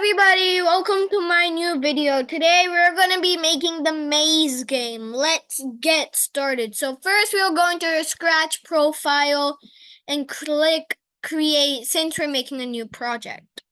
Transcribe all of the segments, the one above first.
everybody, welcome to my new video. Today we're going to be making the maze game. Let's get started. So first we're going to Scratch profile and click create since we're making a new project.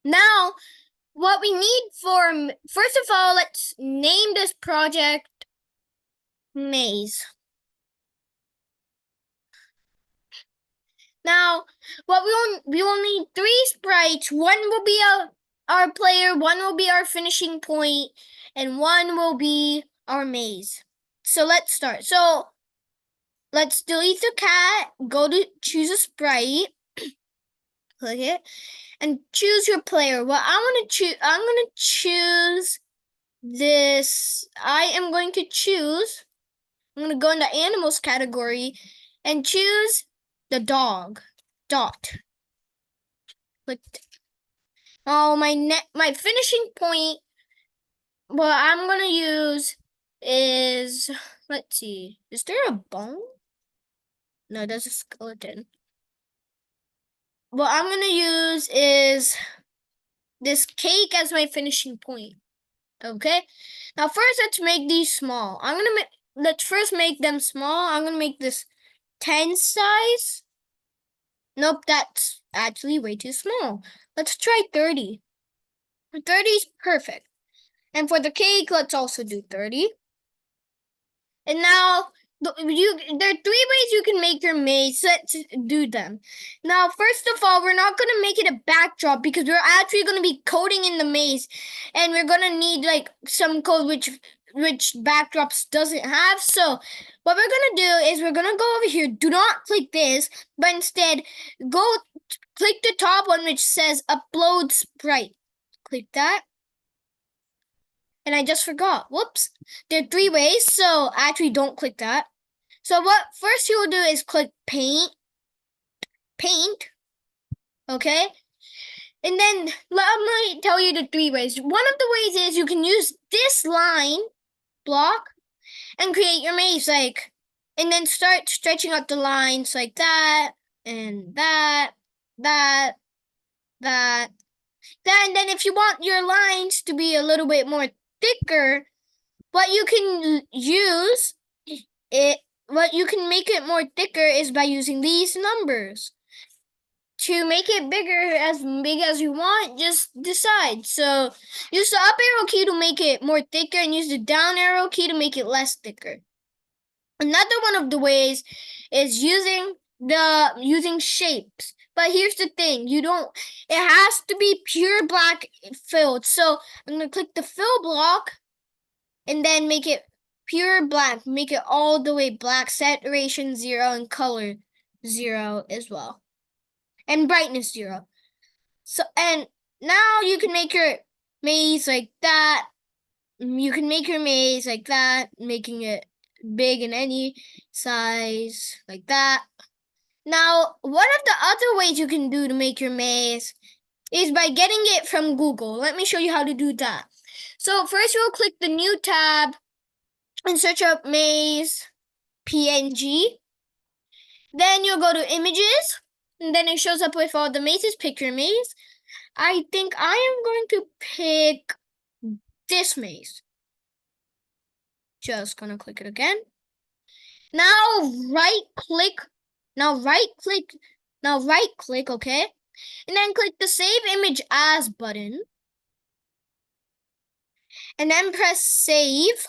Now, what we need first of all, let's name this project Maze. Now, we will need 3 sprites. One will be our player, one will be our finishing point, and one will be our maze. So let's start. So let's delete the cat, go to choose a sprite, click it, and choose your player. Well, I'm gonna choose this. I'm going to go in the animals category and choose the dog. Dot. Clicked. Oh, my finishing point, what I'm gonna use is, let's see, is there a bone? No, there's a skeleton. What I'm gonna use is this cake as my finishing point. Okay. Now first, let's make these small. Let's first make them small. I'm gonna make this 10 size. Nope, that's actually way too small. Let's try 30. 30 is perfect. And for the cake, let's also do 30. And now, there are 3 ways you can make your maze. Let's do them. Now, first of all, we're not going to make it a backdrop because we're actually going to be coding in the maze. And we're going to need like some code which backdrops doesn't have. So what we're going to do is we're going to go over here. Do not click this, but instead click the top one which says upload sprite. Click that. And I just forgot. Whoops. There are 3 ways, so actually don't click that. So what first you will do is click paint. Okay? And then let me tell you the 3 ways. One of the ways is you can use this line block and create your maze and then start stretching out the lines like that and that. And then if you want your lines to be a little bit more thicker, what you can make it more thicker is by using these numbers. To make it big as you want, just decide. So use the up arrow key to make it more thicker and use the down arrow key to make it less thicker. Another one of the ways is using shapes. But here's the thing, it has to be pure black filled. So I'm gonna click the fill block and then make it pure black. Make it all the way black, saturation 0 and color 0 as well. And brightness 0. So, and now you can make your maze like that. You can make your maze like that, making it big in any size like that. Now, one of the other ways you can do to make your maze is by getting it from Google. Let me show you how to do that. So first you'll click the new tab and search up maze PNG. Then you'll go to images, and then it shows up with all the mazes. Pick your maze. I think I am going to pick this maze. Just gonna click it again. Now right click, okay? And then click the Save Image As button. And then press Save.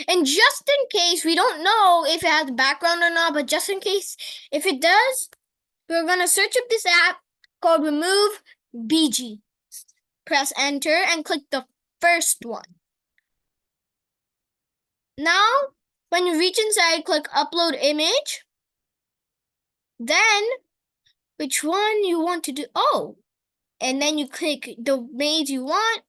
And just in case, we don't know if it has a background or not, but just in case, if it does, we're going to search up this app called Remove BG. Press Enter and click the first one. Now, when you reach inside, click Upload Image. Then, which one you want to do? Oh, and then you click the maze you want.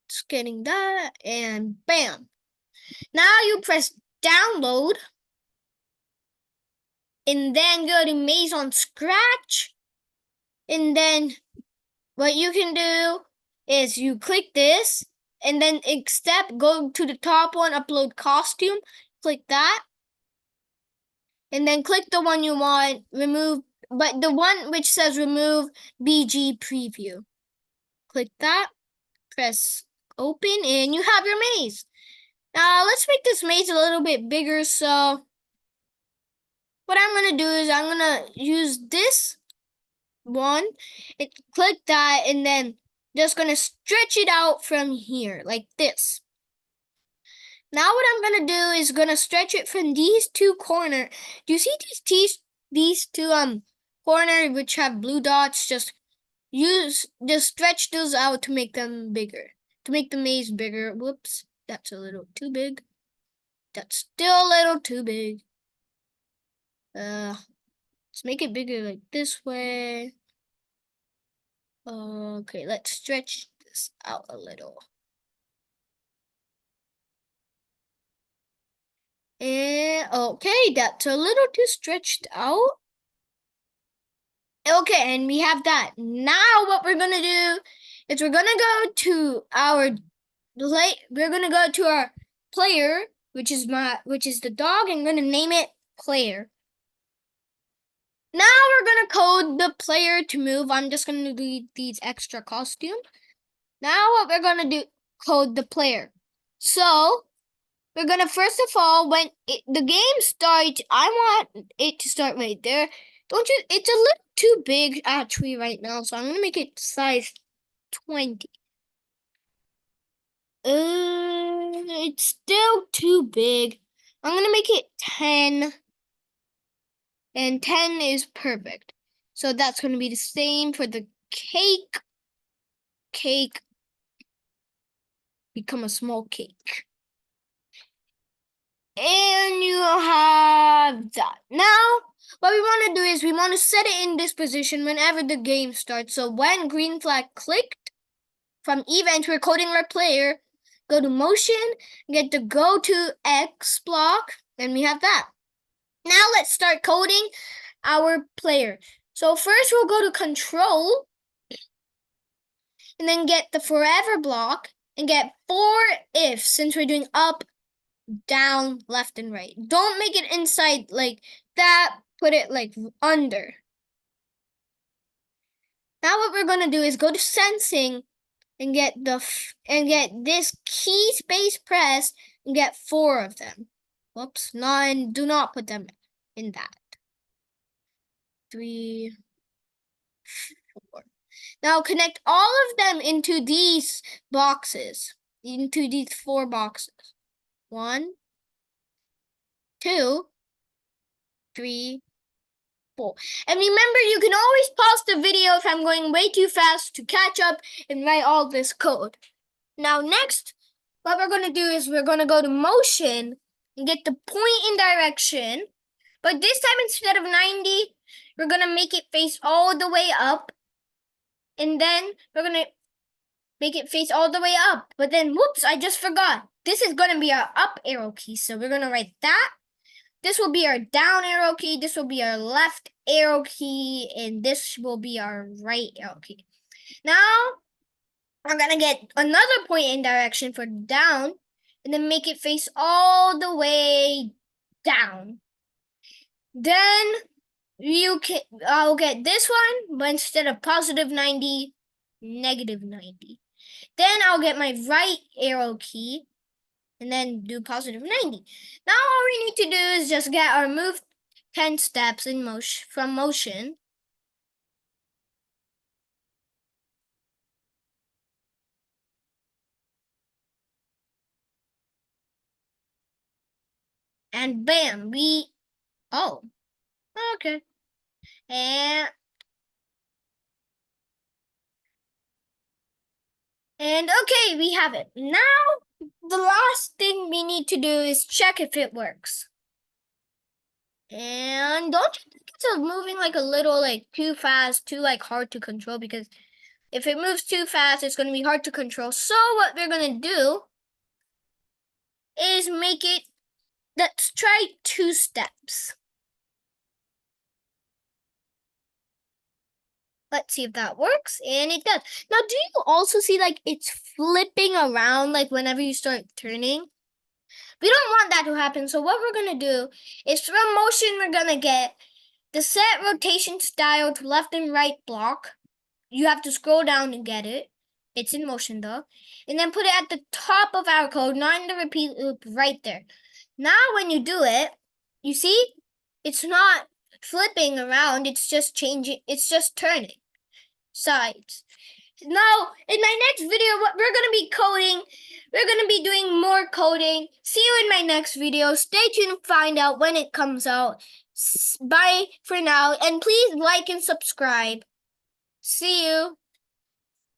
Just getting that, and bam. Now you press download, and then go to Maze on Scratch. And then what you can do is you click this, and then go to the top one, upload costume, click that. and then click the one you want, remove, but the one which says remove BG preview. Click that, press open, and you have your maze. Now let's make this maze a little bit bigger. So what I'm gonna do is I'm gonna use this one and click that, and then just gonna stretch it out from here like this. Now what I'm gonna do is gonna stretch it from these two corners. Do you see these two corners which have blue dots? Just stretch those out to make them bigger. To make the maze bigger. Whoops, that's a little too big. That's still a little too big. Let's make it bigger like this way. Okay, let's stretch this out a little. And okay, that's a little too stretched out. Okay, and we have that. Now what we're gonna do is we're gonna go to our player, which is the dog, and I'm gonna name it player. Now we're gonna code the player to move. I'm just gonna do these extra costumes. Now what we're gonna do, code the player. So we're gonna first of all, when the game starts, I want it to start right there. Don't you? It's a little too big actually right now, so I'm gonna make it size 20. It's still too big. I'm gonna make it 10. And 10 is perfect. So that's gonna be the same for the cake. Cake. Become a small cake. And you have that. Now, what we want to do is we want to set it in this position whenever the game starts. So when green flag clicked, from event, we're coding our player, go to motion, get the go to X block, and we have that. Now let's start coding our player. So first we'll go to control, and then get the forever block, and get 4 ifs since we're doing up, down, left, and right. Don't make it inside like that. Put it like under. Now what we're gonna do is go to sensing and get this key space press and get 4 of them. Whoops, 9. Do not put them in that. 3, 4. Now connect all of them into these boxes. Into these 4 boxes. 1, 2, 3, 4. And remember, you can always pause the video if I'm going way too fast to catch up and write all this code. Now next, what we're going to do is we're going to go to motion and get the point in direction. But this time, instead of 90, we're going to make it face all the way up. And then we're going to make it face all the way up. But then, whoops, I just forgot. This is going to be our up arrow key. So we're going to write that. This will be our down arrow key. This will be our left arrow key. And this will be our right arrow key. Now, we're going to get another point in direction for down. And then make it face all the way down. Then I'll get this one, but instead of positive 90, negative 90. Then I'll get my right arrow key and then do positive 90. Now all we need to do is just get our move 10 steps in motion from motion. And bam, okay. And okay, we have it. Now, the last thing we need to do is check if it works. And don't you think it's moving like a little like too fast, too like hard to control? Because if it moves too fast, it's going to be hard to control. So what we're going to do is let's try 2 steps. Let's see if that works, and it does. Now, do you also see like it's flipping around like whenever you start turning? We don't want that to happen. So what we're going to do is from motion, we're going to get the set rotation style to left and right block. You have to scroll down to get it. It's in motion though. And then put it at the top of our code, not in the repeat loop right there. Now when you do it, you see, it's not flipping around, it's just changing, it's just turning sides. Now, in my next video, what we're going to be coding, we're going to be doing more coding. See you in my next video. Stay tuned to find out when it comes out. Bye for now, and please like and subscribe. See you.